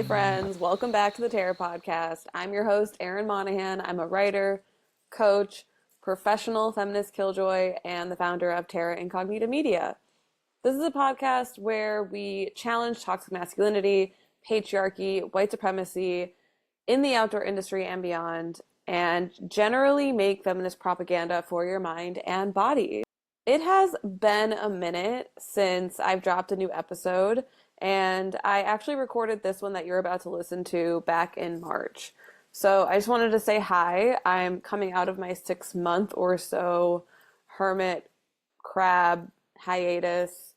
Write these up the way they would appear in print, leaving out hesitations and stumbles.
friends. Welcome back to the Terror Podcast. I'm your host, Erin Monahan. I'm a writer, coach, professional feminist killjoy, and the founder of Terra Incognita Media. This is a podcast where we challenge toxic masculinity, patriarchy, white supremacy in the outdoor industry and beyond, and generally make feminist propaganda for your mind and body. It has been a minute since I've dropped a new episode, and I actually recorded this one that you're about to listen to back in March. So I just wanted to say hi. I'm coming out of my 6-month or so hermit crab hiatus.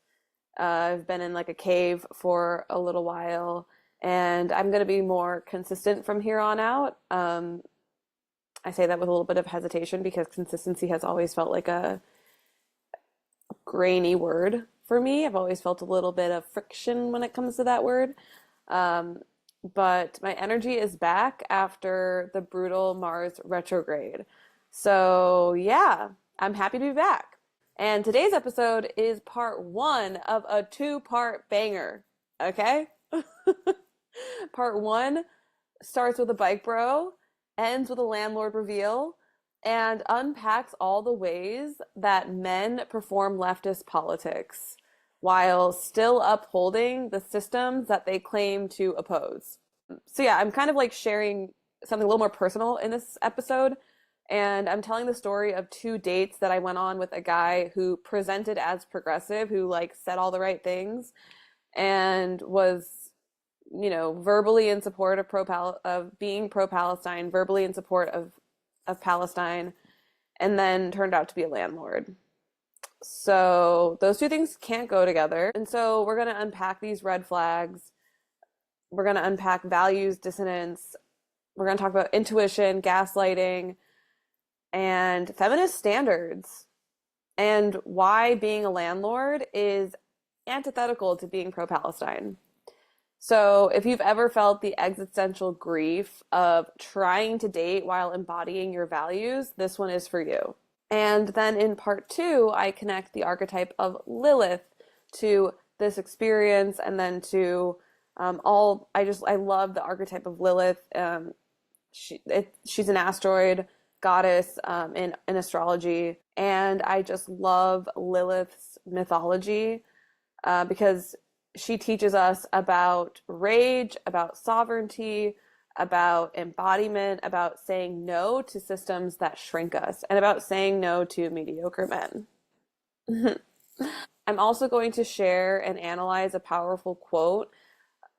I've been in like a cave for a little while, and I'm going to be more consistent from here on out. I say that with a little bit of hesitation because consistency has always felt like a grainy word for me. I've always felt a little bit of friction when it comes to that word. But my energy is back after the brutal Mars retrograde. So yeah, I'm happy to be back. And today's episode is part 1 of a 2-part banger. Okay? Part 1 starts with a bike bro, ends with a landlord reveal, and unpacks all the ways that men perform leftist politics while still upholding the systems that they claim to oppose. So yeah, I'm kind of like sharing something a little more personal in this episode, and I'm telling the story of 2 dates that I went on with a guy who presented as progressive, who like said all the right things and was, you know, verbally in support of being pro-Palestine, verbally in support of Palestine, and then turned out to be a landlord. So those 2 things can't go together. And so we're going to unpack these red flags. We're going to unpack values dissonance. We're going to talk about intuition, gaslighting, and feminist standards, and why being a landlord is antithetical to being pro-Palestine. So if you've ever felt the existential grief of trying to date while embodying your values, this one is for you. And then in part 2, I connect the archetype of Lilith to this experience, and then to I love the archetype of Lilith. She's an asteroid goddess in astrology, and I just love Lilith's mythology because she teaches us about rage, about sovereignty, about embodiment, about saying no to systems that shrink us, and about saying no to mediocre men. I'm also going to share and analyze a powerful quote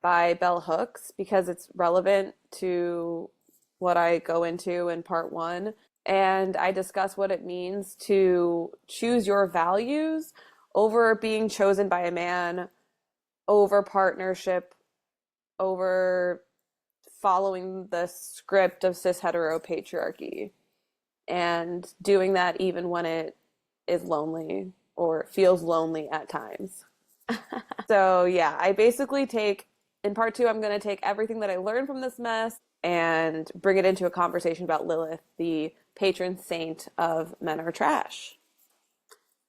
by Bell Hooks because it's relevant to what I go into in part 1. And I discuss what it means to choose your values over being chosen by a man, over partnership, over following the script of cis hetero patriarchy, and doing that even when it is lonely or feels lonely at times. So yeah, I basically in part 2, I'm going to take everything that I learned from this mess and bring it into a conversation about Lilith, the patron saint of men are trash.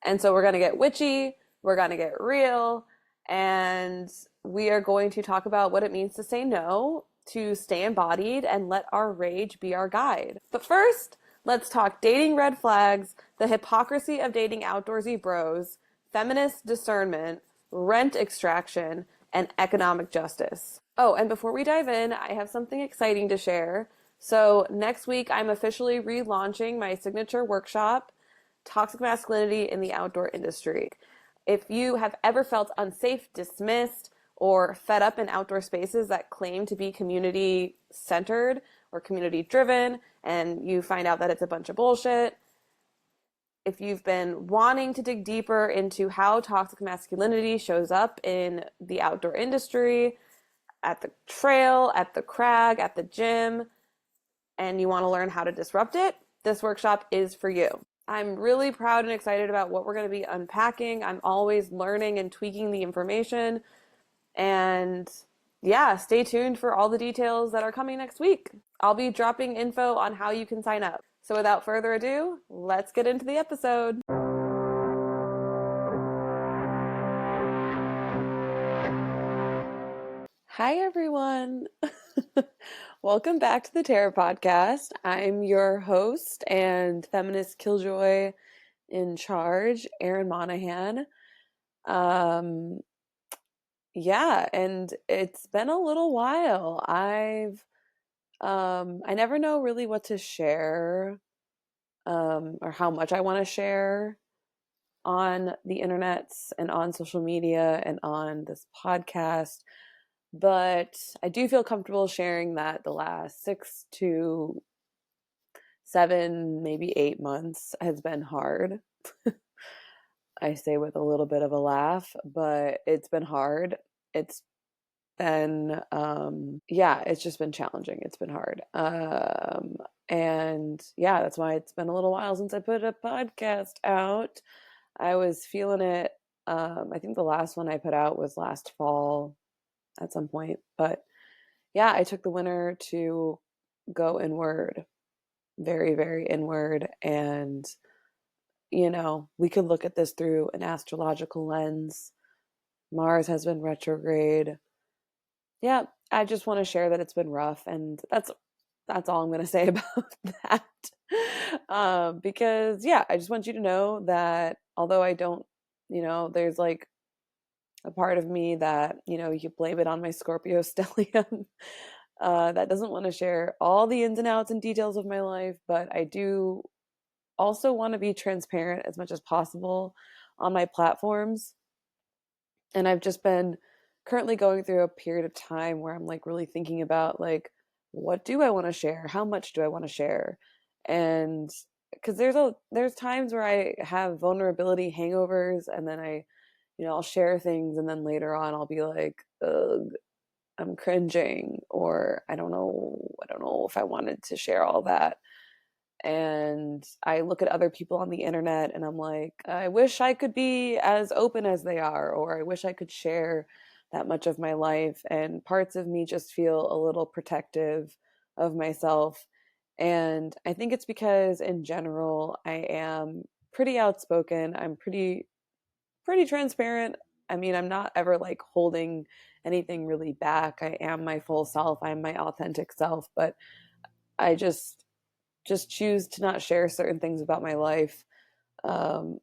And so we're going to get witchy, we're going to get real, and we are going to talk about what it means to say no, to stay embodied, and let our rage be our guide. But first, let's talk dating red flags, the hypocrisy of dating outdoorsy bros, feminist discernment, rent extraction, and economic justice. Oh, and before we dive in, I have something exciting to share. So next week, I'm officially relaunching my signature workshop, Toxic Masculinity in the Outdoor Industry. If you have ever felt unsafe, dismissed, or fed up in outdoor spaces that claim to be community-centered or community-driven, and you find out that it's a bunch of bullshit, if you've been wanting to dig deeper into how toxic masculinity shows up in the outdoor industry, at the trail, at the crag, at the gym, and you want to learn how to disrupt it, this workshop is for you. I'm really proud and excited about what we're going to be unpacking. I'm always learning and tweaking the information. And yeah, stay tuned for all the details that are coming next week. I'll be dropping info on how you can sign up. So without further ado, let's get into the episode. Hi, everyone. Welcome back to the Terror Podcast. I'm your host and feminist killjoy in charge, Erin Monahan. Um, yeah, and it's been a little while. I never know really what to share, or how much I want to share on the internets and on social media and on this podcast. But I do feel comfortable sharing that the last 6 to 7, maybe 8 months has been hard. I say with a little bit of a laugh, but it's been hard. It's been, yeah, it's just been challenging. It's been hard. And yeah, that's why it's been a little while since I put a podcast out. I was feeling it. I think the last one I put out was last fall at some point, but yeah, I took the winter to go inward, very, very inward. And, we could look at this through an astrological lens. Mars has been retrograde. Yeah, I just want to share that it's been rough. And that's all I'm going to say about that. Because, yeah, I just want you to know that although I don't, there's like a part of me that, you blame it on my Scorpio stellium. That doesn't want to share all the ins and outs and details of my life, but I do also want to be transparent as much as possible on my platforms. And I've just been currently going through a period of time where I'm like really thinking about like, what do I want to share? How much do I want to share? And because there's times where I have vulnerability hangovers, and then I'll share things, and then later on I'll be like, ugh, I'm cringing, or I don't know if I wanted to share all that. And I look at other people on the internet and I'm like, I wish I could be as open as they are, or I wish I could share that much of my life. And parts of me just feel a little protective of myself. And I think it's because in general, I am pretty outspoken. I'm pretty transparent. I mean, I'm not ever like holding anything really back. I am my full self. I'm my authentic self, but I just choose to not share certain things about my life. And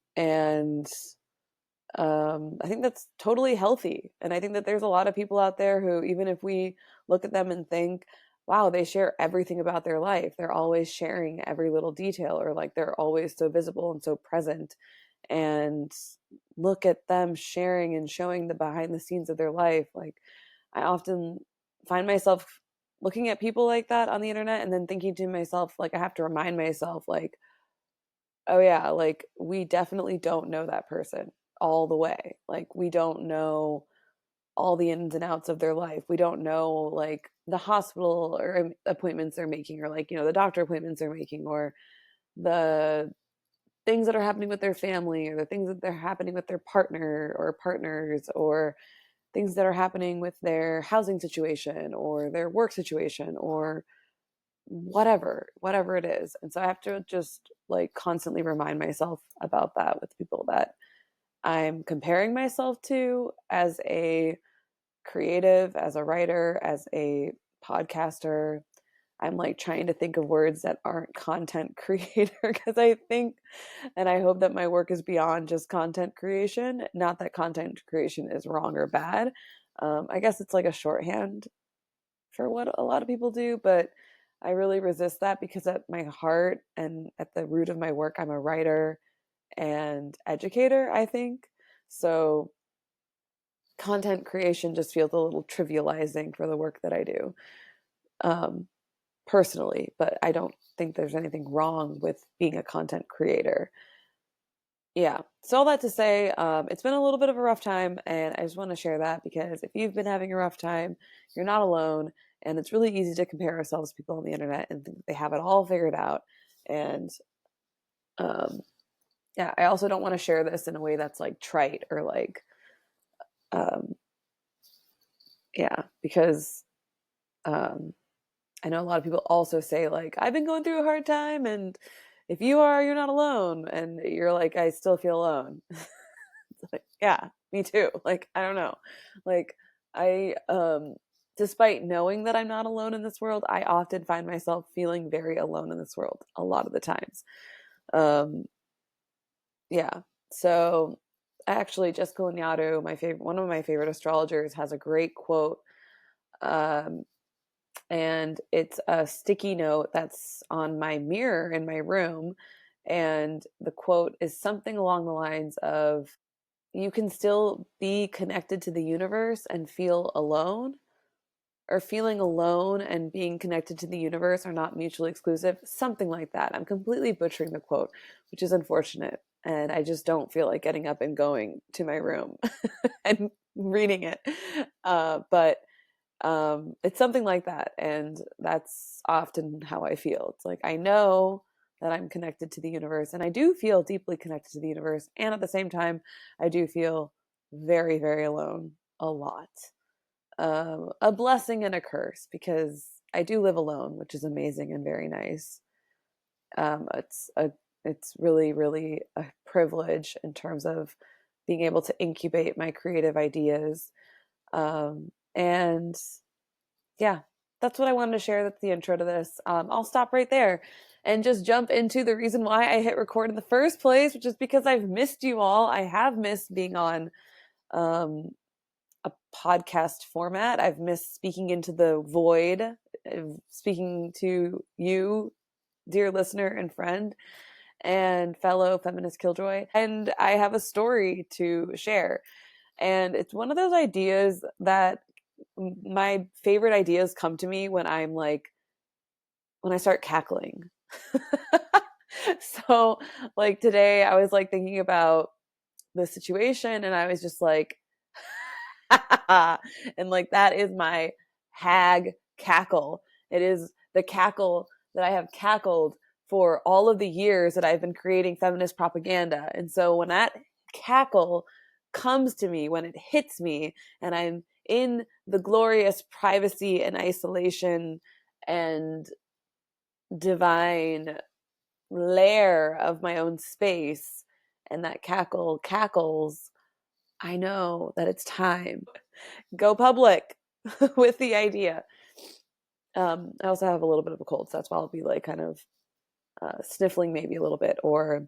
I think that's totally healthy. And I think that there's a lot of people out there who, even if we look at them and think, wow, they share everything about their life, they're always sharing every little detail, or like they're always so visible and so present. And look at them sharing and showing the behind the scenes of their life. Like, I often find myself looking at people like that on the internet and then thinking to myself, like, I have to remind myself, like, oh yeah, like we definitely don't know that person all the way. Like, we don't know all the ins and outs of their life. We don't know like the hospital or appointments they're making, or like, the doctor appointments they're making, or the things that are happening with their family, or the things that they're happening with their partner or partners, or things that are happening with their housing situation or their work situation, or whatever it is. And so I have to just like constantly remind myself about that with people that I'm comparing myself to as a creative, as a writer, as a podcaster. I'm like trying to think of words that aren't content creator, because I think and I hope that my work is beyond just content creation. Not that content creation is wrong or bad. I guess it's like a shorthand for what a lot of people do, but I really resist that, because at my heart and at the root of my work, I'm a writer and educator, I think. So content creation just feels a little trivializing for the work that I do, um, personally, but I don't think there's anything wrong with being a content creator. Yeah. So all that to say, it's been a little bit of a rough time, and I just want to share that, because if you've been having a rough time, you're not alone, and it's really easy to compare ourselves to people on the internet and think they have it all figured out. And um, yeah, I also don't want to share this in a way that's like trite or like, um, yeah, because um, I know a lot of people also say like, I've been going through a hard time, and if you are, you're not alone, and you're like, I still feel alone. Like, yeah, me too. Like, I don't know. Like, I despite knowing that I'm not alone in this world, I often find myself feeling very alone in this world a lot of the times. Um, yeah. So actually, Jessica Lanyadoo, one of my favorite astrologers, has a great quote. Um, and it's a sticky note that's on my mirror in my room. And the quote is something along the lines of, you can still be connected to the universe and feel alone, or feeling alone and being connected to the universe are not mutually exclusive, something like that. I'm completely butchering the quote, which is unfortunate. And I just don't feel like getting up and going to my room and reading it. But it's something like that. And that's often how I feel. It's like, I know that I'm connected to the universe, and I do feel deeply connected to the universe. And at the same time, I do feel very, very alone a lot. A blessing and a curse, because I do live alone, which is amazing and very nice. It's really, really a privilege in terms of being able to incubate my creative ideas. And yeah, that's what I wanted to share. That's the intro to this. I'll stop right there and just jump into the reason why I hit record in the first place, which is because I've missed you all. I have missed being on um, a podcast format. I've missed speaking into the void, speaking to you, dear listener and friend and fellow feminist killjoy. And I have a story to share. And it's one of those ideas that my favorite ideas come to me when when I start cackling. So like today I was like thinking about the situation, and I was just like, and like that is my hag cackle. It is the cackle that I have cackled for all of the years that I've been creating feminist propaganda. And so when that cackle comes to me, when it hits me, and I'm in the glorious privacy and isolation and divine lair of my own space, and that cackle cackles, I know that it's time. Go public with the idea. I also have a little bit of a cold, so that's why I'll be like kind of sniffling maybe a little bit, or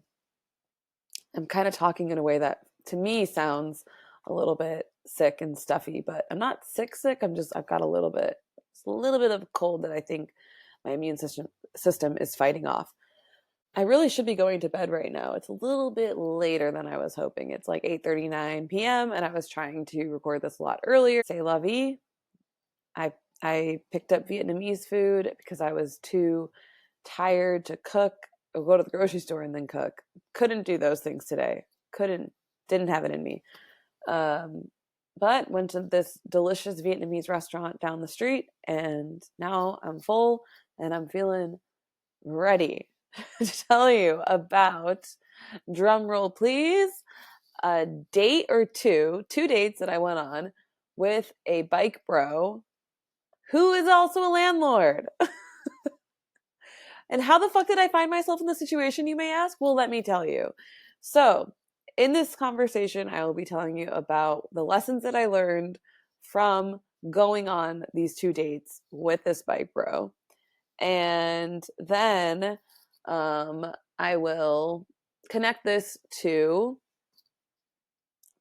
I'm kind of talking in a way that to me sounds a little bit sick and stuffy, but I'm not sick. I've got a little bit of a cold that I think my immune system is fighting off. I really should be going to bed right now. It's a little bit later than I was hoping. It's like 8:39 p.m. and I was trying to record this a lot earlier. C'est la vie. I picked up Vietnamese food because I was too tired to cook or go to the grocery store and then cook. Couldn't do those things today. Didn't have it in me. But went to this delicious Vietnamese restaurant down the street, and now I'm full and I'm feeling ready to tell you about, drum roll please, a date or two dates that I went on with a bike bro who is also a landlord. And how the fuck did I find myself in this situation, you may ask? Well, let me tell you. So, in this conversation, I will be telling you about the lessons that I learned from going on these two dates with this bike bro. And then I will connect this to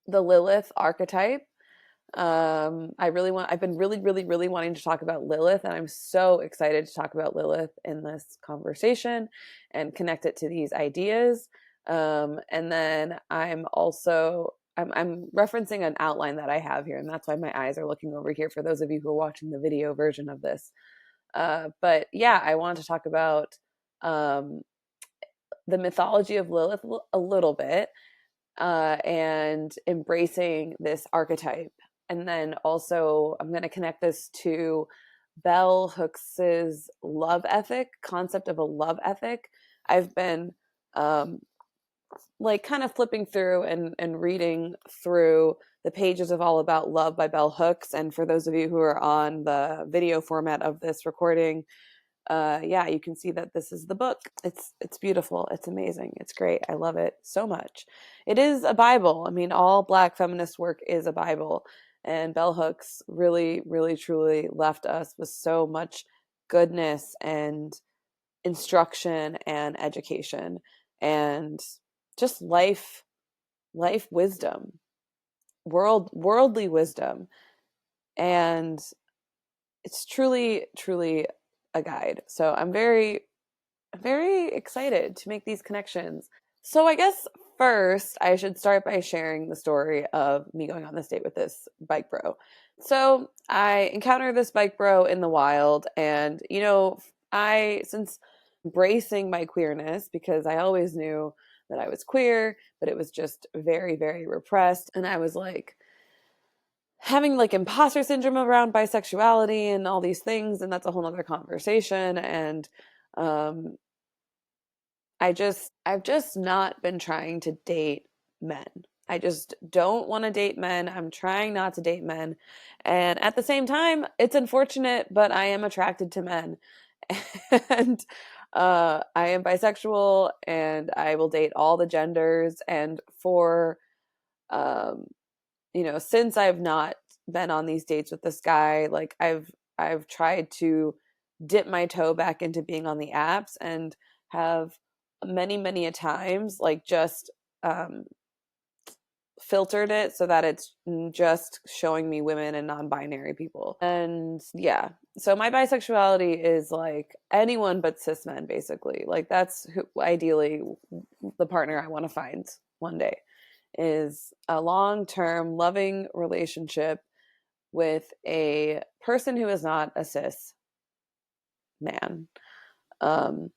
the Lilith archetype. I've been really wanting to talk about Lilith, and I'm so excited to talk about Lilith in this conversation and connect it to these ideas. And then I'm referencing an outline that I have here, and that's why my eyes are looking over here for those of you who are watching the video version of this. But yeah, I want to talk about the mythology of Lilith a little bit, and embracing this archetype. And then also, I'm going to connect this to Bell Hooks's love ethic, concept of a love ethic. I've been like kind of flipping through and reading through the pages of All About Love by Bell Hooks. And for those of you who are on the video format of this recording, yeah, you can see that this is the book. It's beautiful. It's amazing. It's great. I love it so much. It is a Bible. I mean, all Black feminist work is a Bible. And bell hooks really, really, truly left us with so much goodness and instruction and education and just life wisdom, worldly wisdom. And it's truly, truly a guide. So I'm very, very excited to make these connections. So I guess first I should start by sharing the story of me going on this date with this bike bro. So I encountered this bike bro in the wild, and since embracing my queerness, because I always knew that I was queer, but it was just very, very repressed, and I was like having like imposter syndrome around bisexuality and all these things, and that's a whole nother conversation. And um I've just not been trying to date men. I just don't want to date men. I'm trying not to date men. And at the same time, it's unfortunate, but I am attracted to men. And I am bisexual, and I will date all the genders. And for um since I've not been on these dates with this guy, like I've tried to dip my toe back into being on the apps, and have many, many a times like just um filtered it so that it's just showing me women and non-binary people. And yeah, so my bisexuality is like anyone but cis men, basically. Like that's who ideally the partner I want to find one day, is a long-term loving relationship with a person who is not a cis man. Um,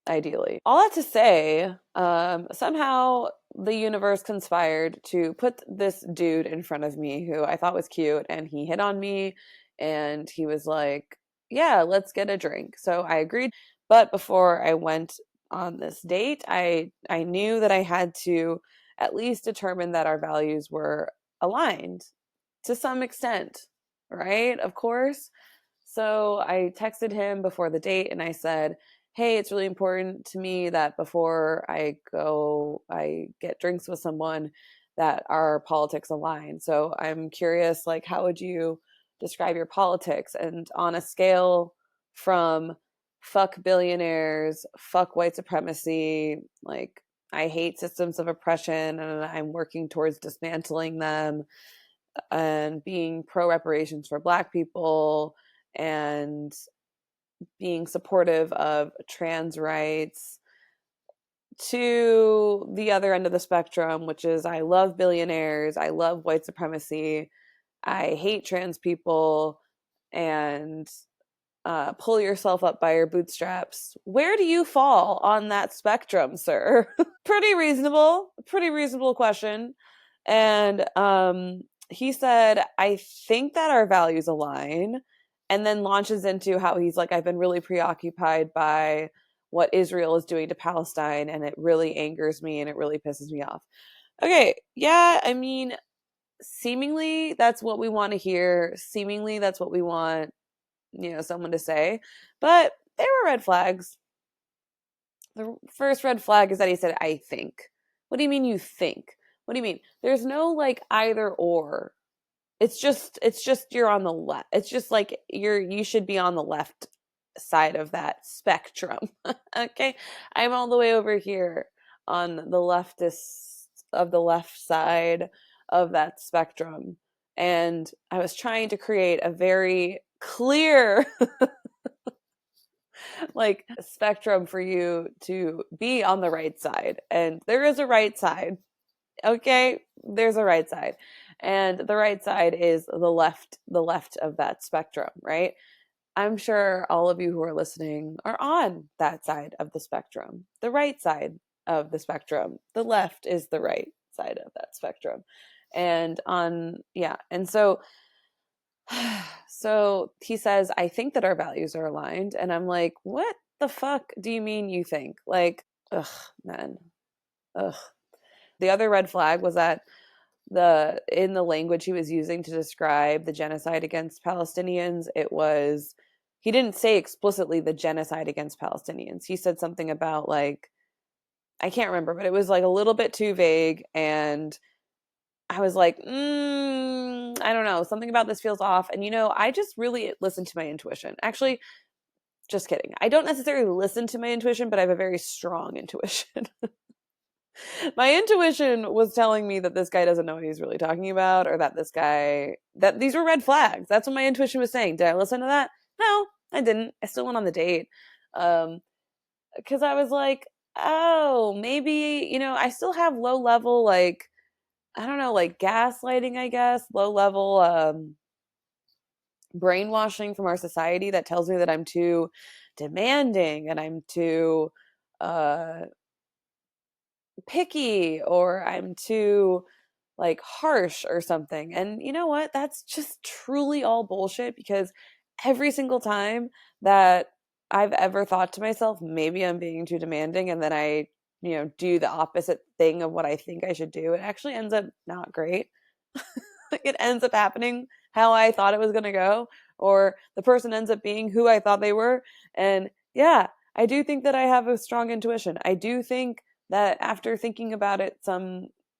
Ideally. All that to say, somehow the universe conspired to put this dude in front of me who I thought was cute, and he hit on me, and he was like, "Yeah, let's get a drink." So I agreed. But before I went on this date, I knew that I had to at least determine that our values were aligned to some extent, right? Of course. So I texted him before the date, and I said, "Hey, it's really important to me that before I get drinks with someone, that our politics align. So I'm curious, like, how would you describe your politics? And on a scale from fuck billionaires, fuck white supremacy, like, I hate systems of oppression and I'm working towards dismantling them, and being pro reparations for Black people, and being supportive of trans rights, to the other end of the spectrum, which is I love billionaires, I love white supremacy, I hate trans people, and pull yourself up by your bootstraps. Where do you fall on that spectrum, sir?" Pretty reasonable question. And he said, "I think that our values align," and then launches into how he's like, "I've been really preoccupied by what Israel is doing to Palestine, and it really angers me and it really pisses me off." Okay, yeah, I mean, seemingly that's what we want to hear. Seemingly that's what we want, someone to say. But there were red flags. The first red flag is that he said, "I think." What do you mean you think? What do you mean? There's no like either or. It's just you're on the left. It's just like you should be on the left side of that spectrum. Okay? I'm all the way over here on the leftist of the left side of that spectrum. And I was trying to create a very clear like spectrum for you to be on the right side. And there is a right side. Okay? There's a right side. And the right side is the left of that spectrum, right? I'm sure all of you who are listening are on that side of the spectrum, the right side of the spectrum. The left is the right side of that spectrum. And yeah. And so he says, "I think that our values are aligned." And I'm like, "What the fuck do you mean you think?" Like, ugh, man. Ugh. The other red flag was that in the language he was using to describe the genocide against Palestinians, he didn't say explicitly the genocide against Palestinians. He said something about like, I can't remember, but it was like a little bit too vague, and I was like, I don't know, something about this feels off. And I just really listen to my intuition. Actually, just kidding. I don't necessarily listen to my intuition, but I have a very strong intuition. My intuition was telling me that this guy doesn't know what he's really talking about, or that these were red flags. That's what my intuition was saying. Did I listen to that? No, I didn't. I still went on the date. Because I was like, oh, maybe, I still have low level, like, I don't know, like gaslighting, I guess, low level brainwashing from our society that tells me that I'm too demanding and I'm too uh picky, or I'm too like harsh or something. And you know what? That's just truly all bullshit, because every single time that I've ever thought to myself, maybe I'm being too demanding, and then I, do the opposite thing of what I think I should do, it actually ends up not great. Like, it ends up happening how I thought it was going to go, or the person ends up being who I thought they were. And yeah, I do think that I have a strong intuition. I do think that after thinking about it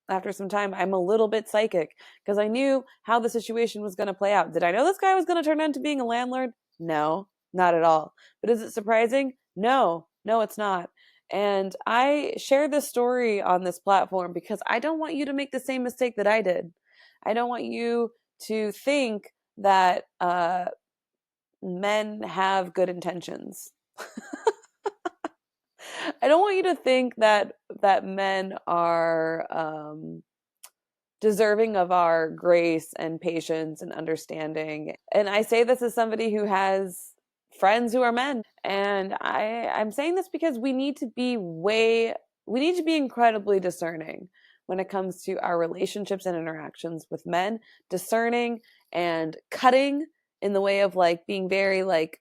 after some time, I'm a little bit psychic, because I knew how the situation was going to play out. Did I know this guy was going to turn out to being a landlord? No, not at all. But is it surprising? No, no, it's not. And I share this story on this platform because I don't want you to make the same mistake that I did. I don't want you to think that men have good intentions. I don't want you to think that men are deserving of our grace and patience and understanding. And I say this as somebody who has friends who are men. And I'm saying this because we need to be incredibly discerning when it comes to our relationships and interactions with men, discerning and cutting in the way of like being very like,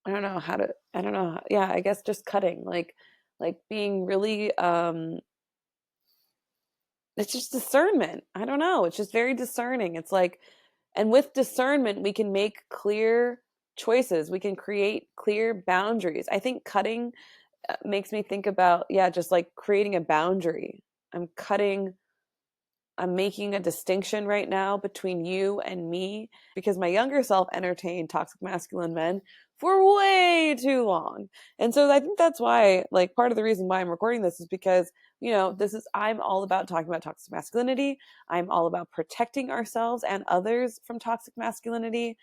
I don't know. Yeah, I guess just cutting, like being really it's just discernment. I don't know. It's just very discerning. It's like, and with discernment, we can make clear choices. We can create clear boundaries. I think cutting makes me think about, yeah, just like creating a boundary. I'm cutting, I'm making a distinction right now between you and me, because my younger self entertained toxic masculine men for way too long. And so I think that's why, like, part of the reason why I'm recording this is because, I'm all about talking about toxic masculinity. I'm all about protecting ourselves and others from toxic masculinity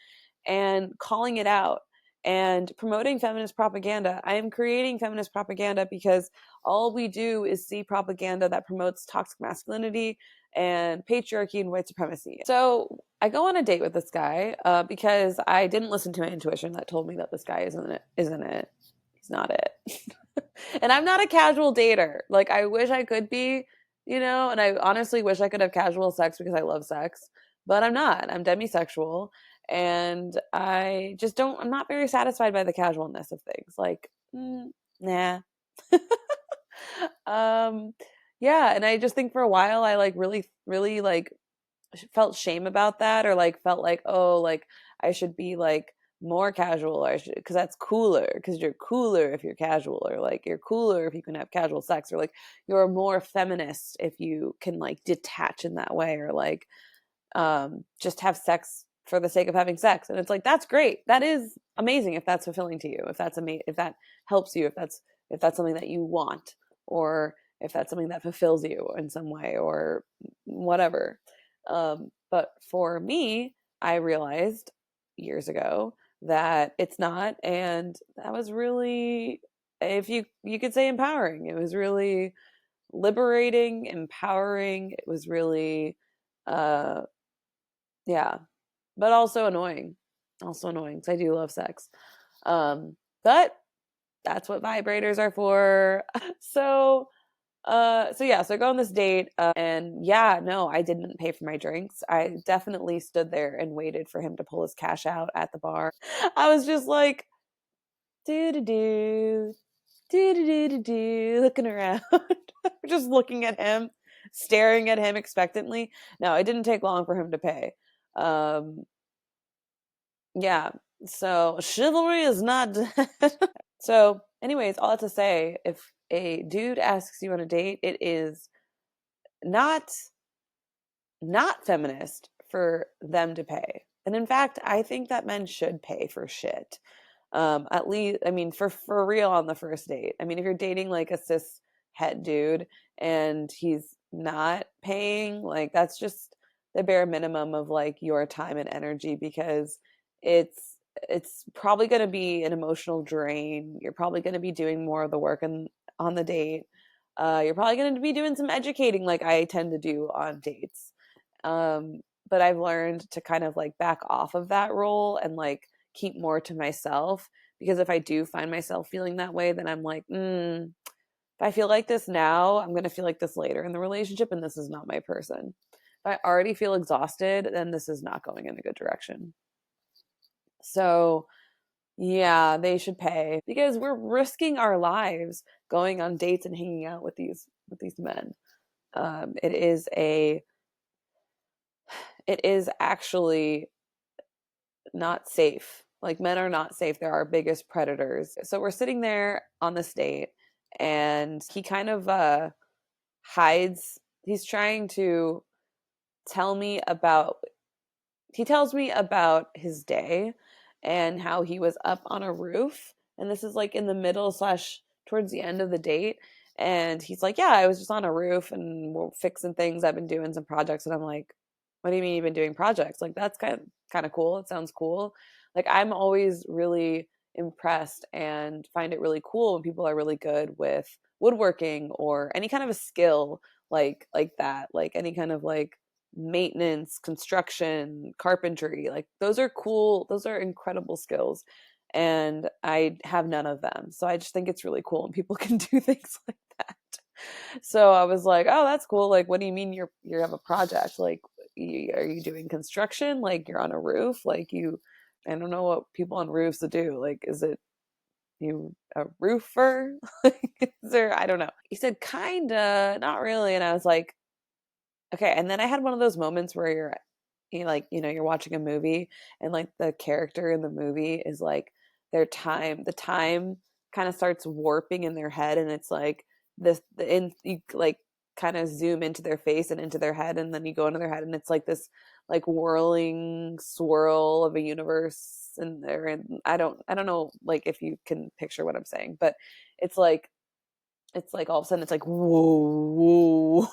and calling it out and promoting feminist propaganda. I am creating feminist propaganda because all we do is see propaganda that promotes toxic masculinity and patriarchy and white supremacy. So I go on a date with this guy because I didn't listen to my intuition that told me that this guy isn't it. He's not it. And I'm not a casual dater. Like, I wish I could be, and I honestly wish I could have casual sex because I love sex, but I'm not. I'm demisexual, and I'm not very satisfied by the casualness of things. Like, nah. um yeah, and I just think for a while I like really really like felt shame about that, or like felt like, oh, like I should be like more casual, or I should, because that's cooler, because you're cooler if you're casual, or like you're cooler if you can have casual sex, or like you're more feminist if you can like detach in that way, or like just have sex for the sake of having sex. And it's like, that's great, that is amazing if that's fulfilling to you, if that helps you, if that's something that you want, or if that's something that fulfills you in some way, or whatever. But for me, I realized years ago that it's not, and that was really, if you could say, empowering. It was really liberating, empowering. It was really uh yeah, but also annoying. Also annoying, because I do love sex. But that's what vibrators are for. So I go on this date, and yeah, no, I didn't pay for my drinks. I definitely stood there and waited for him to pull his cash out at the bar. I was just like, do do do, do do do do do, looking around, just looking at him, staring at him expectantly. No, it didn't take long for him to pay. Um, yeah, so chivalry is not dead. So, anyways, all that to say, if a dude asks you on a date, it is not not feminist for them to pay. And in fact, I think that men should pay for shit. At least, I mean, for real on the first date. I mean, if you're dating like a cis het dude and he's not paying, like that's just the bare minimum of like your time and energy, because it's probably going to be an emotional drain. You're probably going to be doing more of the work on the date. You're probably going to be doing some educating like I tend to do on dates. Um, but I've learned to kind of like back off of that role and like keep more to myself, because if I do find myself feeling that way, then I'm like, if I feel like this now, I'm going to feel like this later in the relationship, and this is not my person. If I already feel exhausted, then this is not going in a good direction. So, yeah, they should pay, because we're risking our lives going on dates and hanging out with these men. It is a it is actually not safe. Like, men are not safe. They're our biggest predators. So we're sitting there on this date, and he kind of hides. He's trying to tell me about he tells me about his day and how he was up on a roof. And this is like in the middle slash towards the end of the date. And he's like, yeah, I was just on a roof and we're fixing things. I've been doing some projects. And I'm like, what do you mean you've been doing projects? Like, that's kind of cool. It sounds cool. Like, I'm always really impressed and find it really cool when people are really good with woodworking or any kind of a skill like that, like any kind of like maintenance, construction, carpentry. Like, those are cool. Those are incredible skills. And I have none of them. So I just think it's really cool when people can do things like that. So I was like, "Oh, that's cool. Like, what do you mean you have a project? Like, are you doing construction? Like, you're on a roof? Like, you I don't know what people on roofs do. Like, is it you a roofer? Like, is there I don't know." He said, "Kinda, not really." And I was like, okay. And then I had one of those moments where you like, you're watching a movie, and like the character in the movie is like the time kind of starts warping in their head, and it's like you like kind of zoom into their face and into their head, and then you go into their head, and it's like this like whirling swirl of a universe, and I don't know like if you can picture what I'm saying, but it's like all of a sudden it's like whoa, whoa.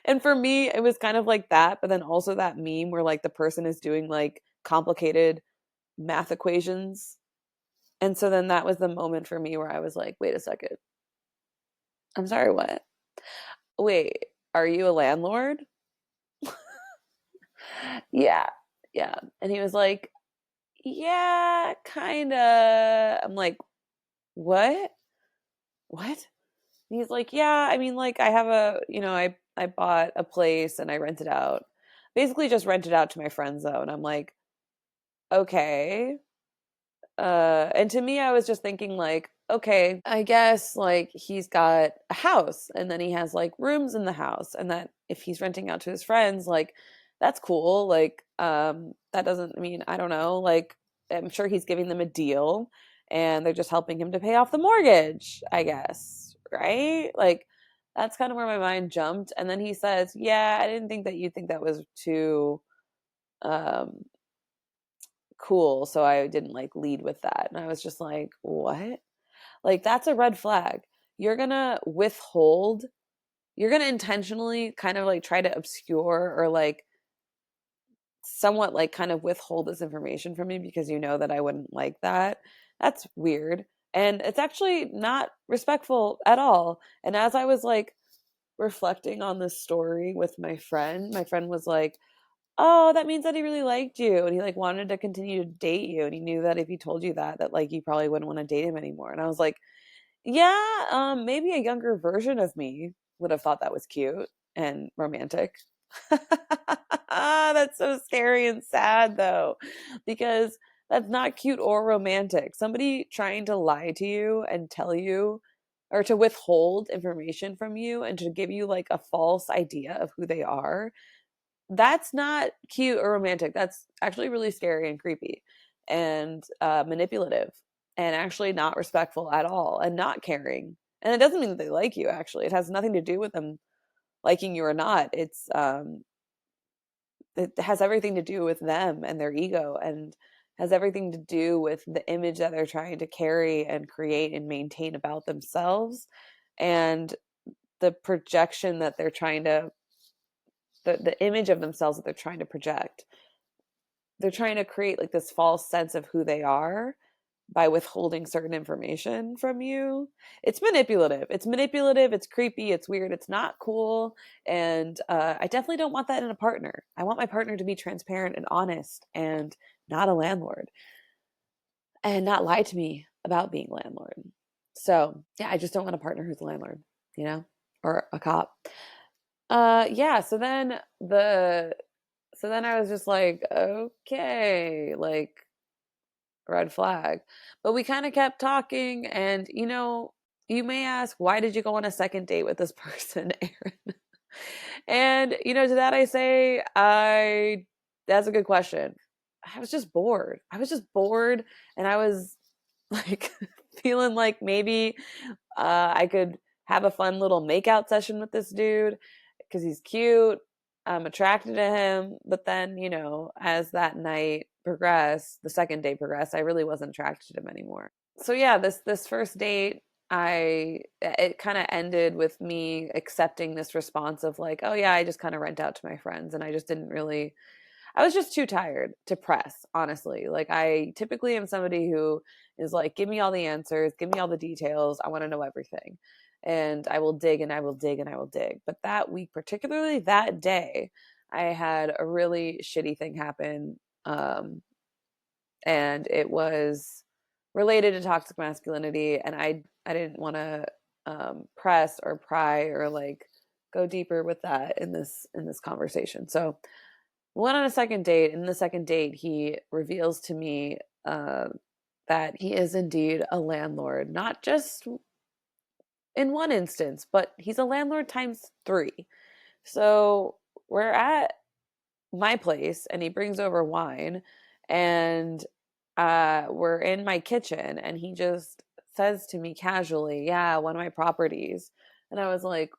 And for me, it was kind of like that, but then also that meme where like the person is doing like complicated math equations. And so then that was the moment for me where I was like, wait a second. I'm sorry, what? Wait, are you a landlord? Yeah. Yeah. And he was like, yeah, kind of. I'm like, what? What? And he's like, yeah, I mean, like, I have I bought a place and I rent it out. Basically just rent it out to my friends though. And I'm like, okay. And to me, I was just thinking like, okay, I guess like he's got a house and then he has like rooms in the house, and that if he's renting out to his friends, like that's cool. Like, that doesn't mean, I don't know, like I'm sure he's giving them a deal and they're just helping him to pay off the mortgage, I guess, right? Like, that's kind of where my mind jumped. And then he says, yeah, I didn't think that you'd think that was too um cool, so I didn't like lead with that. And I was just like, what? Like, that's a red flag. You're gonna withhold, you're gonna intentionally kind of like try to obscure or like somewhat like kind of withhold this information from me because you know that I wouldn't like that. That's weird. And it's actually not respectful at all. And as I was like reflecting on this story with my friend was like, oh, that means that he really liked you and he like wanted to continue to date you, and he knew that if he told you that like you probably wouldn't want to date him anymore. And I was like, yeah, maybe a younger version of me would have thought that was cute and romantic. That's so scary and sad though, because that's not cute or romantic. Somebody trying to lie to you and tell you, or to withhold information from you and to give you like a false idea of who they are, that's not cute or romantic. That's actually really scary and creepy and manipulative, and actually not respectful at all and not caring. And it doesn't mean that they like you, actually. It has nothing to do with them liking you or not. It has everything to do with them and their ego, and has everything to do with the image that they're trying to carry and create and maintain about themselves, and the projection that they're trying to the image of themselves that they're trying to project. They're trying to create like this false sense of who they are by withholding certain information from you. It's manipulative. It's manipulative. It's creepy. It's weird. It's not cool. And I definitely don't want that in a partner. I want my partner to be transparent and honest and not a landlord and not lie to me about being landlord. So yeah, I just don't want a partner who's a landlord, you know, or a cop. Yeah. So then I was just like, okay, like red flag. But we kind of kept talking, and you may ask, why did you go on a second date with this person, Erin? And to that I say, I that's a good question. I was just bored. And I was like feeling like maybe I could have a fun little makeout session with this dude because he's cute. I'm attracted to him. But then, as that night progressed, the second date progressed, I really wasn't attracted to him anymore. So yeah, this first date, it kind of ended with me accepting this response of like, oh yeah, I just kind of rent out to my friends, and I was just too tired to press, honestly. Like, I typically am somebody who is like, give me all the answers, give me all the details. I want to know everything. And I will dig and I will dig and I will dig. But that week, particularly that day, I had a really shitty thing happen. And it was related to toxic masculinity. And I didn't want to press or pry or like go deeper with that in this conversation. So went on a second date. And in the second date, he reveals to me that he is indeed a landlord, not just in one instance, but he's a landlord times three. So we're at my place, and he brings over wine, and we're in my kitchen, and he just says to me casually, yeah, one of my properties. And I was like,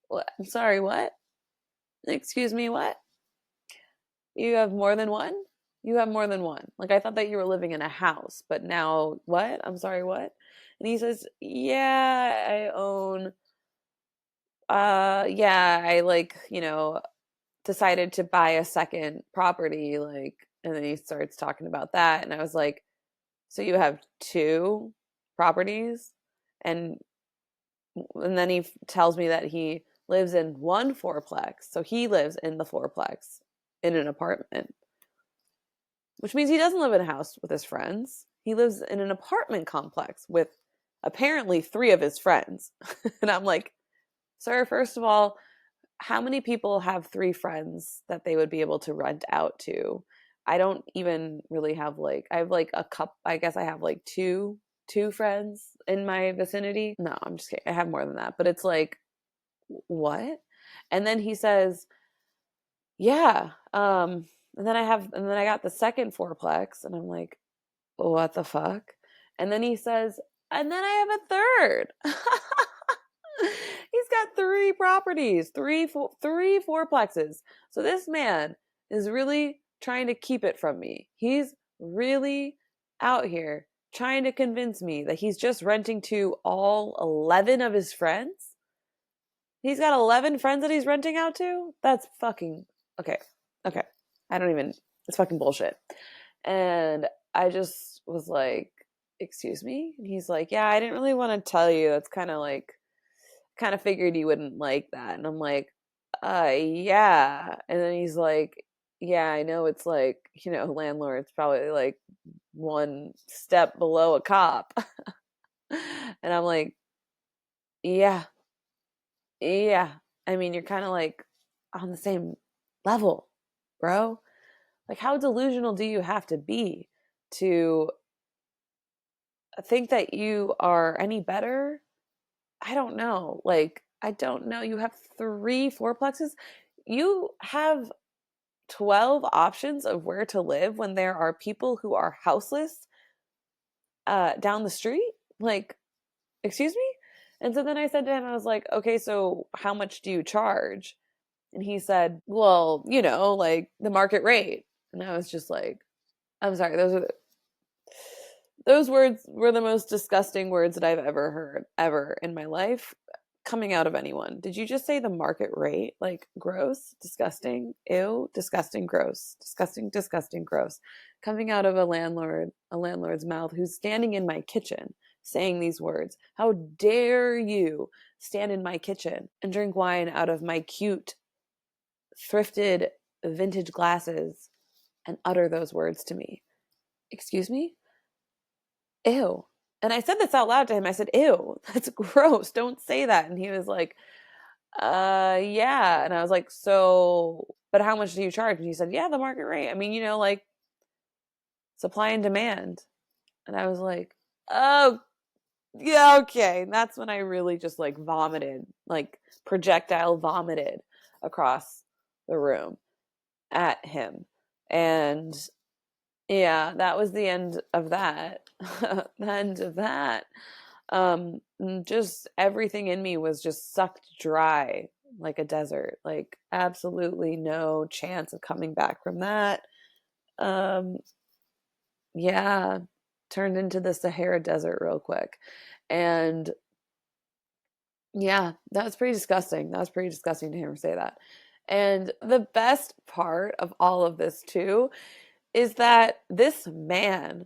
what? I'm sorry, what? Excuse me, what? You have more than one? You have more than one. Like, I thought that you were living in a house, but now what? I'm sorry, what? And he says, yeah, I own, yeah, I like, decided to buy a second property, like, and then he starts talking about that. And I was like, so you have two properties? And then he tells me that he lives in one fourplex. So he lives in the fourplex in an apartment, which means he doesn't live in a house with his friends. He lives in an apartment complex with apparently three of his friends. And I'm like, sir, first of all, how many people have three friends that they would be able to rent out to? I don't even really have like, I have like a couple, I guess I have like two friends in my vicinity. No, I'm just kidding. I have more than that, but it's like, what? And then he says, yeah. And then I got the second fourplex, and I'm like, what the fuck? And then he says, and then I have a third. He's got three properties, three fourplexes. So this man is really trying to keep it from me. He's really out here trying to convince me that he's just renting to all 11 of his friends. He's got 11 friends that he's renting out to? That's fucking okay. Okay. I don't even, it's fucking bullshit. And I just was like, excuse me? And he's like, yeah, I didn't really want to tell you. That's kind of like, kind of figured you wouldn't like that. And I'm like, yeah. And then he's like, yeah, I know it's like, landlord's probably like one step below a cop. And I'm like, yeah, yeah. I mean, you're kind of like on the same level, bro. Like, how delusional do you have to be to think that you are any better? I don't know. Like, I don't know. You have three fourplexes. You have 12 options of where to live when there are people who are houseless down the street. Like, excuse me? And so then I said to him, I was like, okay, so how much do you charge? And he said, well, like the market rate. And I was just like, I'm sorry, those words were the most disgusting words that I've ever heard, ever in my life, coming out of anyone. Did you just say the market rate? Like, gross, disgusting, ew, disgusting, gross, disgusting, disgusting, gross. Coming out of a landlord's mouth who's standing in my kitchen saying these words. How dare you stand in my kitchen and drink wine out of my cute, thrifted, vintage glasses and utter those words to me? Excuse me? Ew. And I said this out loud to him. I said, ew, that's gross. Don't say that. And he was like, yeah. And I was like, so, but how much do you charge? And he said, yeah, the market rate. I mean, like supply and demand. And I was like, oh, yeah, okay. And that's when I really just like vomited, like projectile vomited across the room at him. And yeah, that was the end of that. The end of that. Just everything in me was just sucked dry like a desert. Like absolutely no chance of coming back from that. Um, yeah, turned into the Sahara Desert real quick. And yeah, that was pretty disgusting. That was pretty disgusting to hear him say that. And the best part of all of this too is that this man,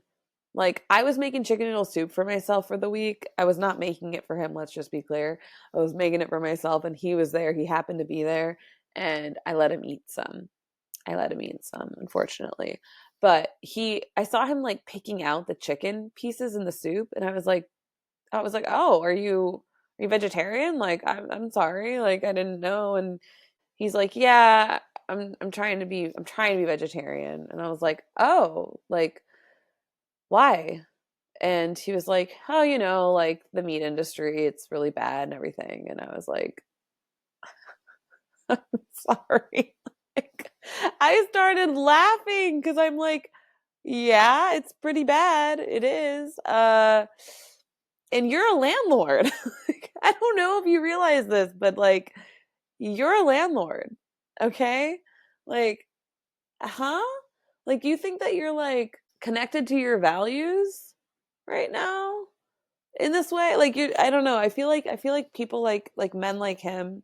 like, I was making chicken noodle soup for myself for the week. I was not making it for him, let's just be clear. I was making it for myself, and he was there. He happened to be there, and I let him eat some. Unfortunately. But I saw him like picking out the chicken pieces in the soup, and I was like, "Oh, are you vegetarian? Like, I'm sorry, like I didn't know." And he's like, "Yeah, I'm trying to be vegetarian." And I was like, "Oh, like why?" And he was like, "Oh, like the meat industry, it's really bad and everything." And I was like, "I'm sorry." Like, I started laughing because I'm like, "Yeah, it's pretty bad. It is. And you're a landlord." Like, I don't know if you realize this, but like, you're a landlord, okay? Like, huh? Like, you think that you're like connected to your values right now in this way? Like, I don't know. I feel like people like men like him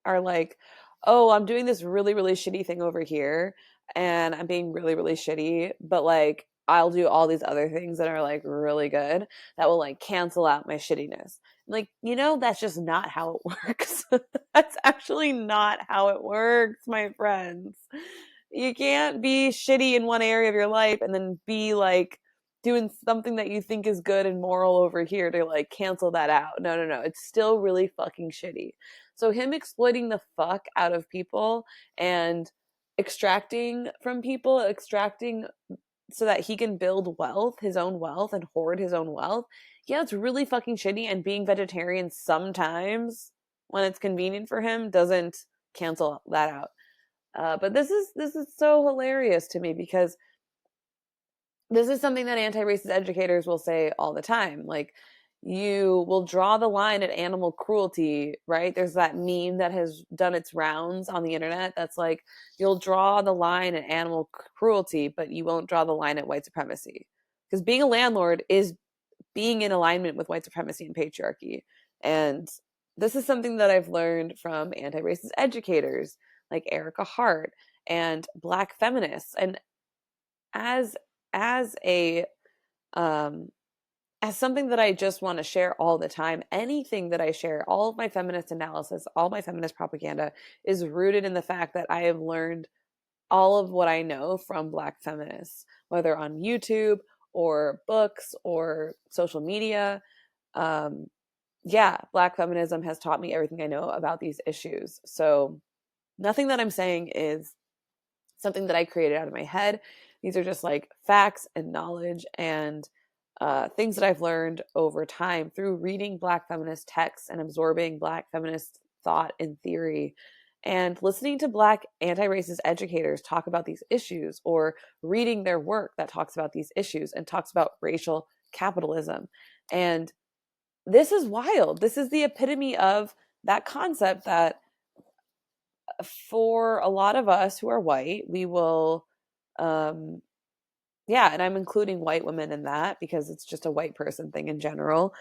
are like, oh, I'm doing this really, really shitty thing over here and I'm being really, really shitty, but like I'll do all these other things that are like really good that will like cancel out my shittiness. Like, that's just not how it works. That's actually not how it works, my friends. You can't be shitty in one area of your life and then be like doing something that you think is good and moral over here to like cancel that out. No, no, no. It's still really fucking shitty. So him exploiting the fuck out of people and extracting from people, extracting so that he can build wealth, his own wealth, and hoard his own wealth. Yeah, it's really fucking shitty. And being vegetarian sometimes, when it's convenient for him, doesn't cancel that out. But this is so hilarious to me because this is something that anti-racist educators will say all the time. Like, you will draw the line at animal cruelty, right? There's that meme that has done its rounds on the internet that's like, you'll draw the line at animal cruelty, but you won't draw the line at white supremacy. Because being a landlord is being in alignment with white supremacy and patriarchy. And this is something that I've learned from anti-racist educators like Erica Hart and Black feminists. And as as a um as something that I just want to share all the time, anything that I share, all of my feminist analysis, all my feminist propaganda is rooted in the fact that I have learned all of what I know from Black feminists, whether on YouTube or books or social media. Um, yeah, Black feminism has taught me everything I know about these issues. So nothing that I'm saying is something that I created out of my head. These are just like facts and knowledge and things that I've learned over time through reading Black feminist texts and absorbing Black feminist thought and theory and listening to Black anti-racist educators talk about these issues or reading their work that talks about these issues and talks about racial capitalism. And this is wild. This is the epitome of that concept that for a lot of us who are white, we will, um, yeah, and I'm including white women in that because it's just a white person thing in general.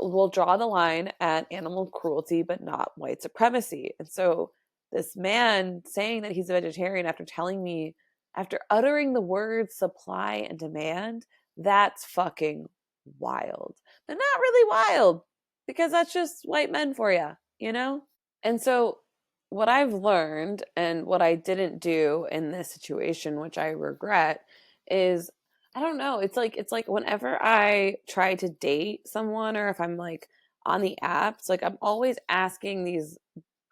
We'll draw the line at animal cruelty, but not white supremacy. And so, this man saying that he's a vegetarian after telling me, after uttering the words supply and demand, that's fucking wild. But not really wild because that's just white men for you, you know? And so, what I've learned and what I didn't do in this situation, which I regret, is I don't know. It's like whenever I try to date someone or if I'm like on the apps, like I'm always asking these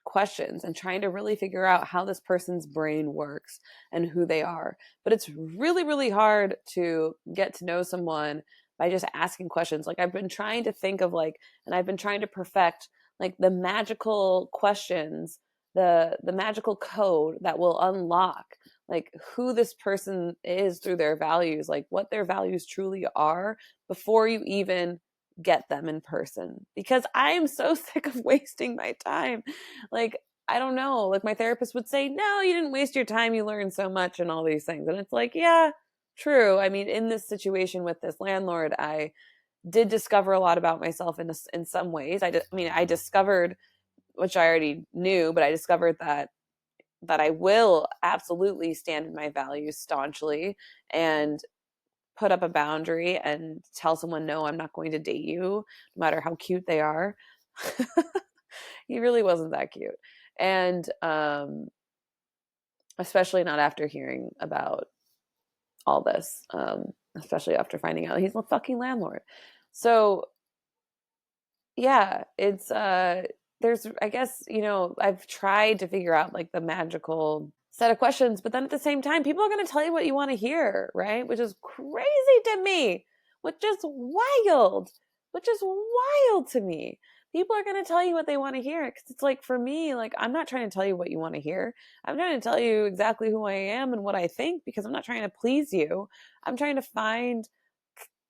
questions and trying to really figure out how this person's brain works and who they are. But it's really, really hard to get to know someone by just asking questions. Like I've been trying to think of like, and I've been trying to perfect like the magical questions, the magical code that will unlock like who this person is through their values, like what their values truly are before you even get them in person. Because I am so sick of wasting my time. Like, I don't know. Like, my therapist would say, no, you didn't waste your time. You learned so much and all these things. And it's like, yeah, true. I mean, in this situation with this landlord, I did discover a lot about myself in some ways. I mean, I discovered, which I already knew, but I discovered that I will absolutely stand in my values staunchly and put up a boundary and tell someone, no, I'm not going to date you, no matter how cute they are. He really wasn't that cute. And especially not after hearing about all this, especially after finding out he's a fucking landlord. So yeah, it's there's I guess, I've tried to figure out like the magical set of questions, but then at the same time, people are going to tell you what you want to hear, right? Which is crazy to me, which is wild, which is wild to me. People are going to tell you what they want to hear because it's like for me, like I'm not trying to tell you what you want to hear. I'm trying to tell you exactly who I am and what I think because I'm not trying to please you. I'm trying to find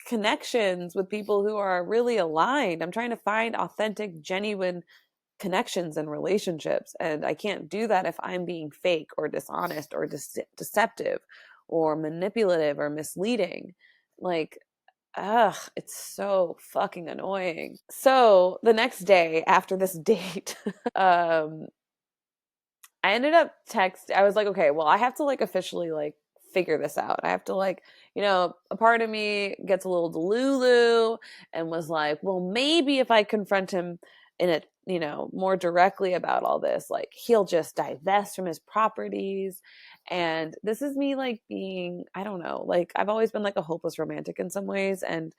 connections with people who are really aligned. I'm trying to find authentic, genuine connections and relationships. And I can't do that if I'm being fake or dishonest or deceptive or manipulative or misleading. Like, ugh, it's so fucking annoying. So the next day after this date, um, I ended up I was like, okay, well, I have to like officially like figure this out. I have to like, a part of me gets a little delulu and was like, well, maybe if I confront him in a, more directly about all this, like he'll just divest from his properties. And this is me like being, I don't know, like I've always been like a hopeless romantic in some ways. And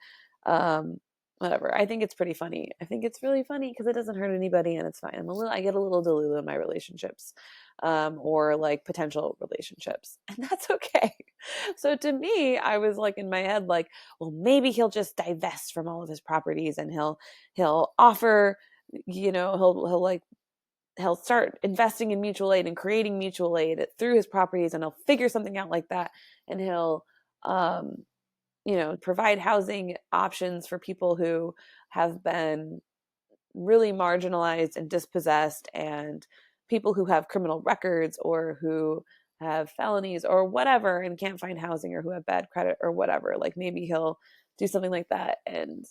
um whatever. I think it's pretty funny. I think it's really funny because it doesn't hurt anybody and it's fine. I get a little delulu in my relationships, or like potential relationships, and that's okay. So to me, I was like in my head, like, well, maybe he'll just divest from all of his properties and he'll offer, he'll like he'll start investing in mutual aid and creating mutual aid through his properties and he'll figure something out like that and he'll um provide housing options for people who have been really marginalized and dispossessed and people who have criminal records or who have felonies or whatever and can't find housing or who have bad credit or whatever. Like maybe he'll do something like that. And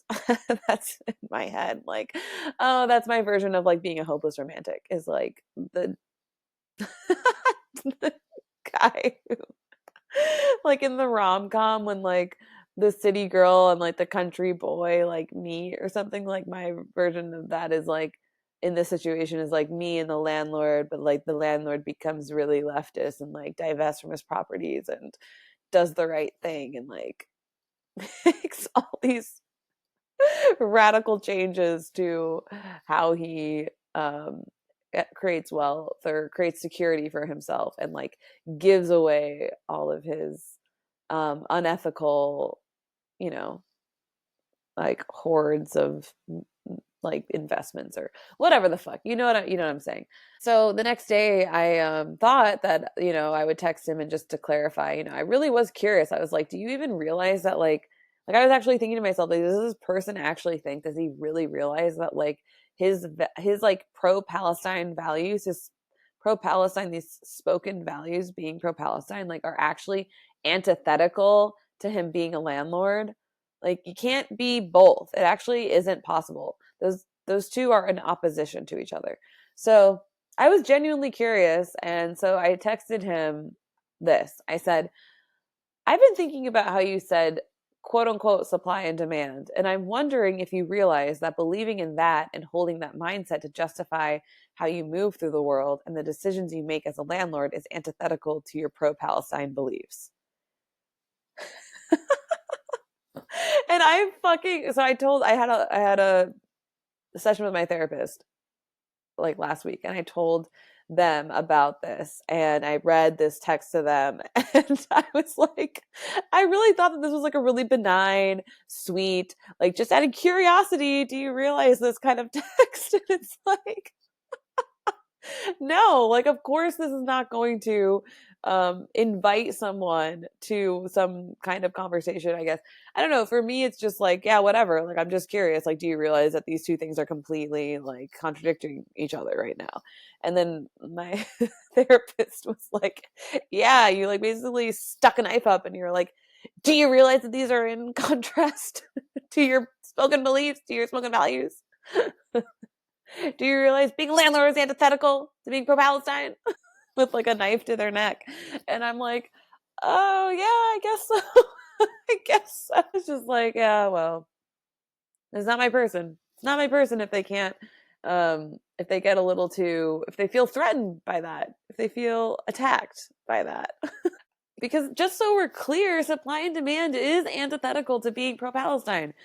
that's in my head. Like, oh, that's my version of like being a hopeless romantic is like the guy who like in the rom-com when like the city girl and like the country boy like meet or something. Like my version of that is like in this situation is like me and the landlord, but like the landlord becomes really leftist and like divests from his properties and does the right thing and like makes all these radical changes to how he creates wealth or creates security for himself and like gives away all of his unethical, you know, like hordes of like investments or whatever the fuck. You know what I'm saying? So the next day I thought that, I would text him and just to clarify, I really was curious. I was like, do you even realize that like Like I was actually thinking to myself, like, does this person actually think, does he really realize that like his like pro-Palestine values, his pro-Palestine, these spoken values being pro-Palestine, like are actually antithetical to him being a landlord? Like you can't be both. It actually isn't possible. Those two are in opposition to each other. So I was genuinely curious, and so I texted him this. I said, I've been thinking about how you said quote unquote supply and demand. And I'm wondering if you realize that believing in that and holding that mindset to justify how you move through the world and the decisions you make as a landlord is antithetical to your pro Palestine beliefs. And I fucking, so I had a session with my therapist like last week, and I told them about this, and I read this text to them, and I was like, I really thought that this was like a really benign, sweet, like just out of curiosity, do you realize this kind of text? And it's like, no, like of course this is not going to invite someone to some kind of conversation, I guess. I don't know, for me it's just like, yeah, whatever, like I'm just curious, like do you realize that these two things are completely like contradicting each other right now? And then my therapist was like, yeah, you like basically stuck a knife up and you're like, do you realize that these are in contrast to your spoken beliefs, to your spoken values? Do you realize being a landlord is antithetical to being pro-Palestine? With like a knife to their neck. And I'm like, oh yeah, I guess so. I guess I was just like, yeah, well, it's not my person. It's not my person if they can't, if they get a little too, if they feel threatened by that, if they feel attacked by that. Because just so we're clear, supply and demand is antithetical to being pro-Palestine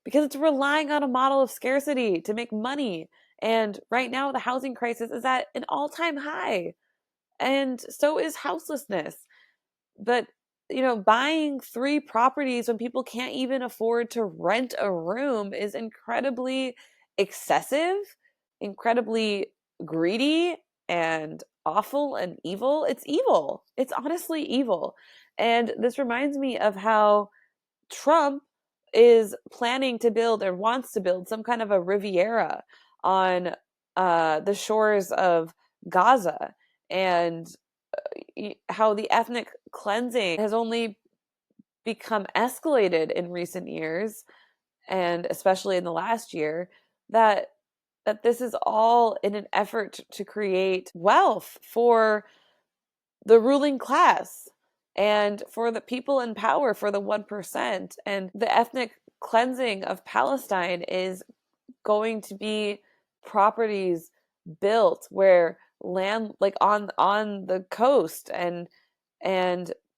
because it's relying on a model of scarcity to make money. And right now, the housing crisis is at an all-time high, and so is houselessness. But buying three properties when people can't even afford to rent a room is incredibly excessive, incredibly greedy, and awful and evil. It's evil. It's honestly evil. And this reminds me of how Trump is planning to build or wants to build some kind of a Riviera on the shores of Gaza, and how the ethnic cleansing has only become escalated in recent years, and especially in the last year, that this is all in an effort to create wealth for the ruling class and for the people in power, for the 1%. And the ethnic cleansing of Palestine is going to be properties built where land, like on the coast, and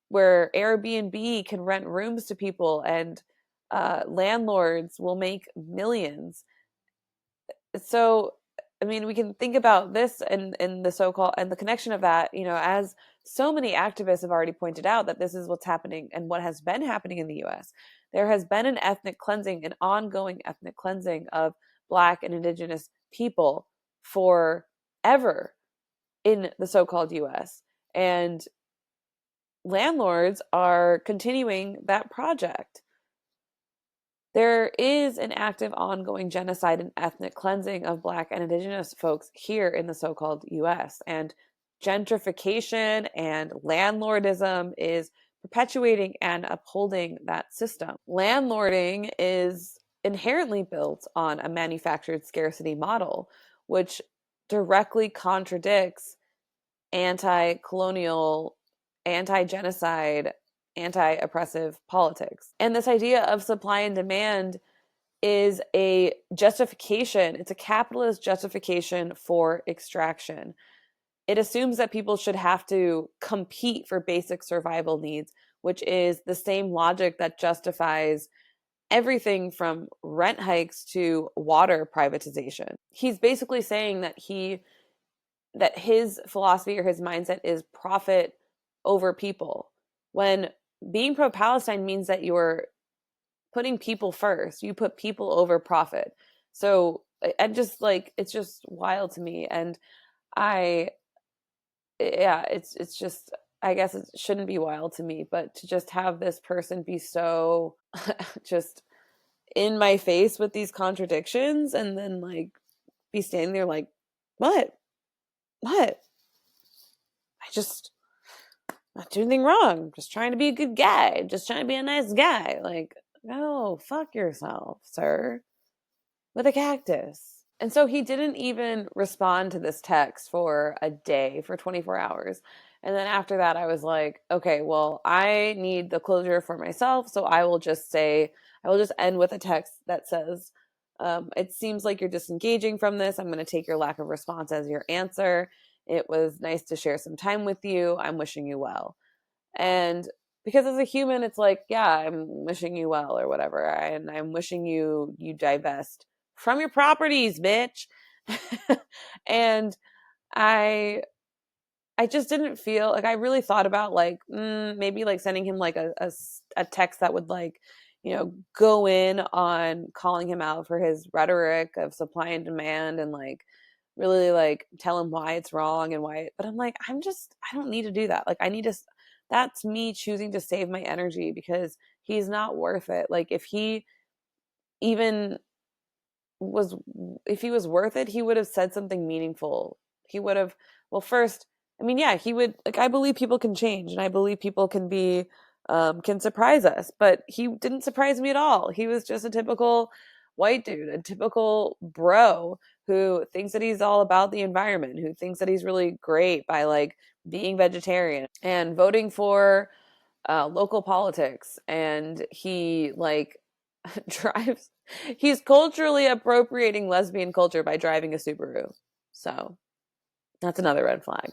where Airbnb can rent rooms to people, and landlords will make millions. So I mean, we can think about this and the so-called and the connection of that, as so many activists have already pointed out, that this is what's happening and what has been happening in the US. There has been an ethnic cleansing, an ongoing ethnic cleansing of Black and Indigenous people forever in the so-called US. And landlords are continuing that project. There is an active, ongoing genocide and ethnic cleansing of Black and Indigenous folks here in the so-called US. And gentrification and landlordism is perpetuating and upholding that system. Landlording is inherently built on a manufactured scarcity model, which directly contradicts anti-colonial, anti-genocide, anti-oppressive politics. And this idea of supply and demand is a justification, it's a capitalist justification for extraction. It assumes that people should have to compete for basic survival needs, which is the same logic that justifies everything from rent hikes to water privatization. He's basically saying that his philosophy or his mindset is profit over people, when being pro-Palestine means that you're putting people first. You put people over profit. So I'm just like, it's just wild to me. And I, yeah, it's just, I guess it shouldn't be wild to me, but to just have this person be so just in my face with these contradictions and then like be standing there like, what? What? I just not doing anything wrong. Just trying to be a good guy. Just trying to be a nice guy. Like, oh, fuck yourself, sir. With a cactus. And so he didn't even respond to this text for a day, for 24 hours. And then after that, I was like, okay, well, I need the closure for myself. So I will just say, I will just end with a text that says, it seems like you're disengaging from this. I'm going to take your lack of response as your answer. It was nice to share some time with you. I'm wishing you well. And because as a human, it's like, yeah, I'm wishing you well or whatever. And I'm wishing you divest from your properties, bitch. And I I just didn't feel like I really thought about like maybe like sending him like a text that would like, go in on calling him out for his rhetoric of supply and demand and like really like tell him why it's wrong and why. But I'm like, I don't need to do that. Like I need to. That's me choosing to save my energy because he's not worth it. Like even was if he was worth it, he would have said something meaningful. He would have, well, first, I mean, yeah, he would, like, I believe people can change and I believe people can surprise us, but he didn't surprise me at all. He was just a typical white dude, a typical bro who thinks that he's all about the environment, who thinks that he's really great by like being vegetarian and voting for local politics. And he like drives, he's culturally appropriating lesbian culture by driving a Subaru. So that's another red flag.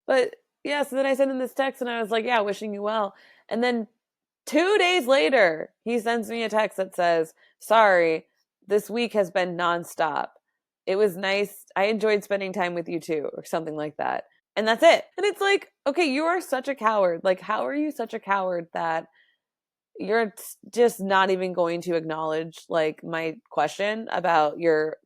But yeah, so then I sent him this text and I was like, yeah, wishing you well. And then 2 days later, he sends me a text that says, sorry, this week has been nonstop. It was nice. I enjoyed spending time with you too, or something like that. And that's it. And it's like, okay, you are such a coward. Like, how are you such a coward that you're just not even going to acknowledge like my question about your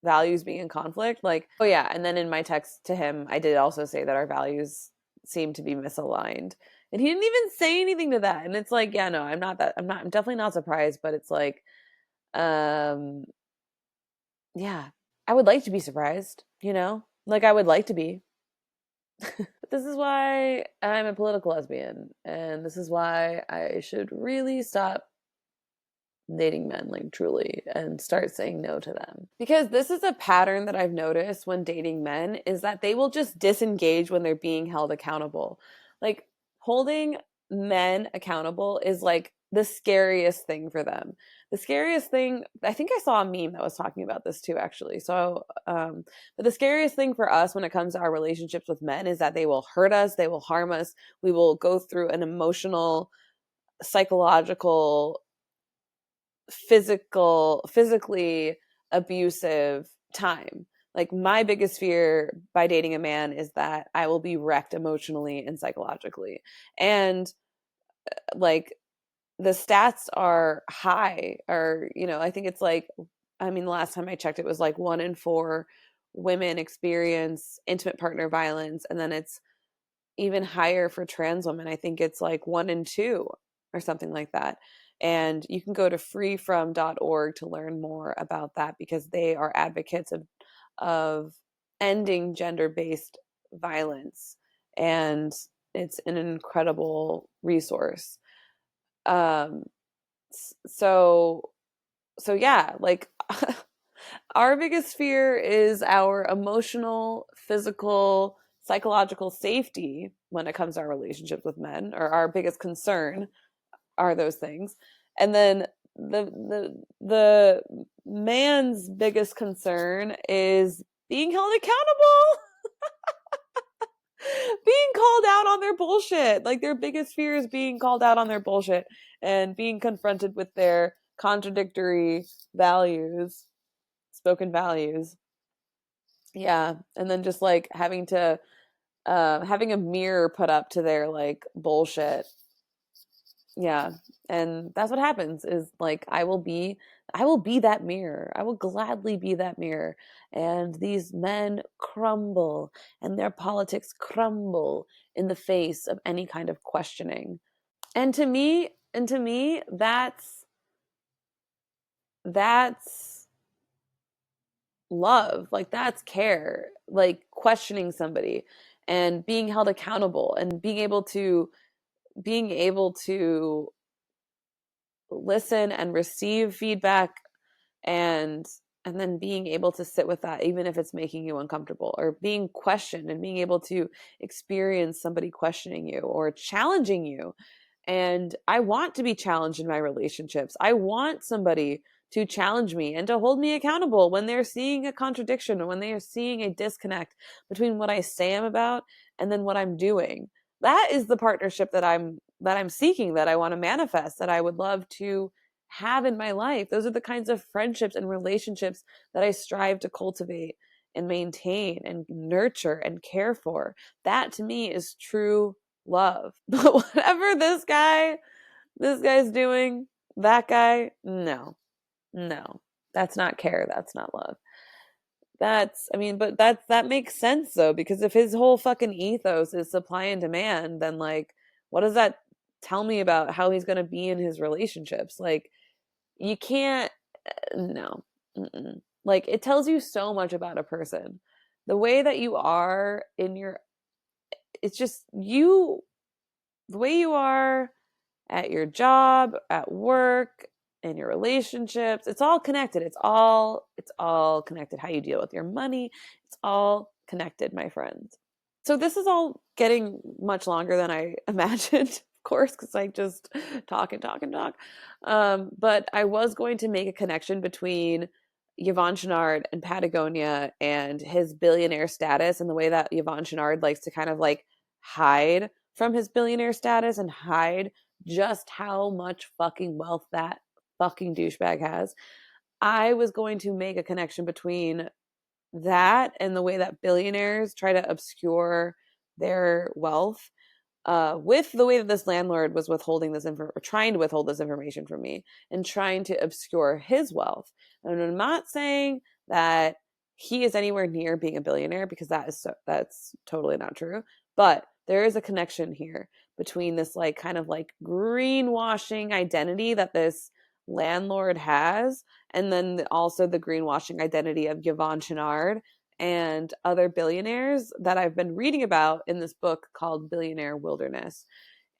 values being in conflict? Like, oh yeah, and then in my text to him I did also say that our values seem to be misaligned, and he didn't even say anything to that. And it's like, yeah, no, I'm definitely not surprised, but it's like, um yeah, I would like to be surprised, like I would like to be. But this is why I'm a political lesbian, and this is why I should really stop dating men, like truly, and start saying no to them. Because this is a pattern that I've noticed when dating men, is that they will just disengage when they're being held accountable. Like holding men accountable is like the scariest thing for them. The scariest thing, I think I saw a meme that was talking about this too, actually. So, but the scariest thing for us when it comes to our relationships with men is that they will hurt us, they will harm us, we will go through an emotional, psychological, physically abusive time. Like my biggest fear by dating a man is that I will be wrecked emotionally and psychologically. And like the stats are high, or I think it's like, I mean, the last time I checked it was like 1 in 4 women experience intimate partner violence, and then it's even higher for trans women. I think it's like 1 in 2 or something like that. And you can go to freefrom.org to learn more about that, because they are advocates of ending gender-based violence. And it's an incredible resource. Um, so, so yeah, like our biggest fear is our emotional, physical, psychological safety when it comes to our relationships with men, or our biggest concern are those things. And then the man's biggest concern is being held accountable, being called out on their bullshit. Like their biggest fear is being called out on their bullshit and being confronted with their contradictory values, spoken values. Yeah. And then just like having a mirror put up to their like bullshit. Yeah. And that's what happens is like I will be that mirror. I will gladly be that mirror. And these men crumble and their politics crumble in the face of any kind of questioning. And to me, that's love. Like that's care. Like questioning somebody and being held accountable and being able to listen and receive feedback and then being able to sit with that even if it's making you uncomfortable or being questioned and being able to experience somebody questioning you or challenging you. And I want to be challenged in my relationships. I want somebody to challenge me and to hold me accountable when they're seeing a contradiction or when they are seeing a disconnect between what I say I'm about and then what I'm doing. That is the partnership that I'm seeking, that I want to manifest, that I would love to have in my life. Those are the kinds of friendships and relationships that I strive to cultivate and maintain and nurture and care for. That to me is true love. But whatever this guy's doing, that guy, no, no, that's not care. That's not love. I mean, but that makes sense though, because if his whole fucking ethos is supply and demand, then like, what does that tell me about how he's going to be in his relationships? Like, you can't, no. Mm-mm. Like, it tells you so much about a person. The way that you are in your, it's just you, the way you are at your job, at work, in your relationships. It's all connected. It's all connected. How you deal with your money, it's all connected, my friends. So this is all getting much longer than I imagined, of course, because I just talk and talk and talk. But I was going to make a connection between Yvon Chouinard and Patagonia and his billionaire status and the way that Yvon Chouinard likes to kind of like hide from his billionaire status and hide just how much fucking wealth that fucking douchebag has. I was going to make a connection between that and the way that billionaires try to obscure their wealth with the way that this landlord was withholding this info, or trying to withhold this information from me and trying to obscure his wealth. And I'm not saying that he is anywhere near being a billionaire because that's totally not true. But there is a connection here between this like kind of like greenwashing identity that this landlord has, and then also the greenwashing identity of Yvon Chouinard and other billionaires that I've been reading about in this book called Billionaire Wilderness.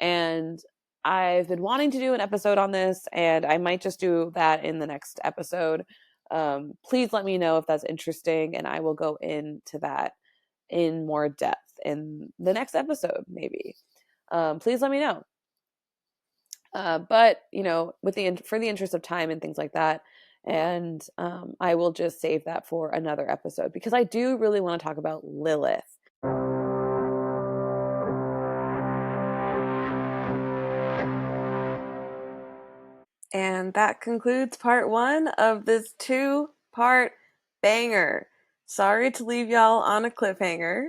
And I've been wanting to do an episode on this, and I might just do that in the next episode. Please let me know if that's interesting, and I will go into that in more depth in the next episode, maybe. Please let me know. But with for the interest of time and things like that, and I will just save that for another episode because I do really want to talk about Lilith. And that concludes part one of this two-part banger. Sorry to leave y'all on a cliffhanger.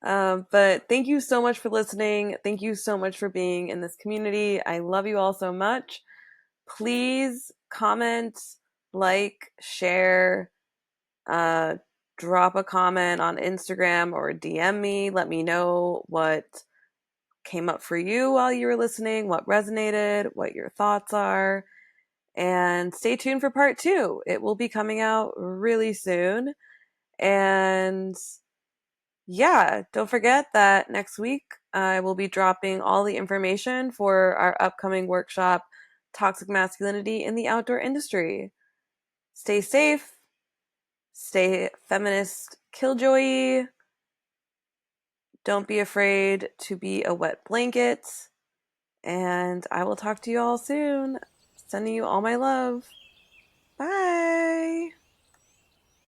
But thank you so much for listening. Thank you so much for being in this community. I love you all so much. Please comment, like, share, uh, drop a comment on Instagram or DM me. Let me know what came up for you while you were listening, what resonated, what your thoughts are. And stay tuned for part two. It will be coming out really soon. And yeah, don't forget that next week I will be dropping all the information for our upcoming workshop, Toxic Masculinity in the Outdoor Industry. Stay safe, stay feminist, killjoy. Don't be afraid to be a wet blanket. And I will talk to you all soon. Sending you all my love. Bye.